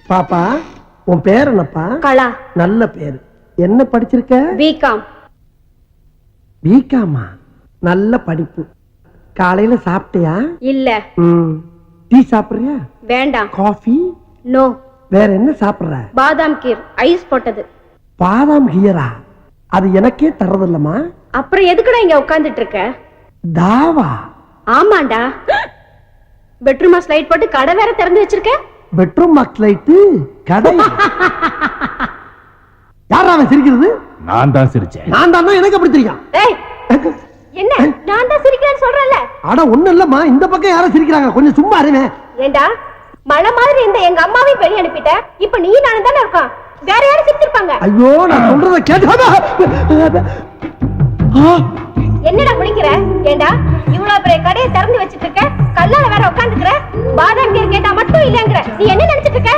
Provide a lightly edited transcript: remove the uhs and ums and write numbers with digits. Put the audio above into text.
பாப்பா, உன் பேர் என்னப்பா? கலா. நல்ல பேரு. என்ன படிச்சிருக்க? பிகாம். பிகாமா? நல்ல படிப்பு. காலையில சாப்பிட்டியா? இல்ல. டீ சாப்பிடுறியா? வேண்டாம். காஃபி? நோ. வேற என்ன சாப்பிடுற? பாதாம் கீர், ஐஸ் போட்டது. பாதாம் கீரா? அது எனக்கே தரதில்லமா. அப்புறம் எதுக்குடா இங்க உட்கார்ந்துட்டு இருக்க? தாவா? ஆமாண்டா. பெட்ரூமா ஸ்லைட் போட்டு கடை வேற திறந்து வச்சிருக்க. பெட்ரூம் மார்க் லைட் கடை? யாரா அவன் சிரிக்கிறது? நான் தான் சிரிச்சேன். நான் தான். எனக்கு அப்படி தெரியும்? ஏய், என்ன நான் தான் சிரிக்கிறேன்னு சொல்றேன்ல. அட ஒண்ணு இல்லம்மா, இந்த பக்கம் யாரும் சிரிக்கிறாங்க, கொஞ்சம் சும்மா இருங்க. ஏண்டா மழை மாதிரி இந்த எங்க அம்மாவையும் வெளிய அனுப்பிட்ட. இப்ப நீ நானும் தானே இருக்கோம், வேற யாரும் சிரிச்சிருப்பாங்க. ஐயோ, நான் சொல்றத கேட்டு என்னடா குடிக்கிற? ஏண்டா இவ்வளவு பெரிய கடையை திறந்து வச்சிட்டு இருக்க, கல்லால வேற உட்காந்துக்கிற. பாதாம் கீர் கேட்டா மட்டும் இல்லங்கிற. நீ என்ன நினைச்சிட்டு இருக்க?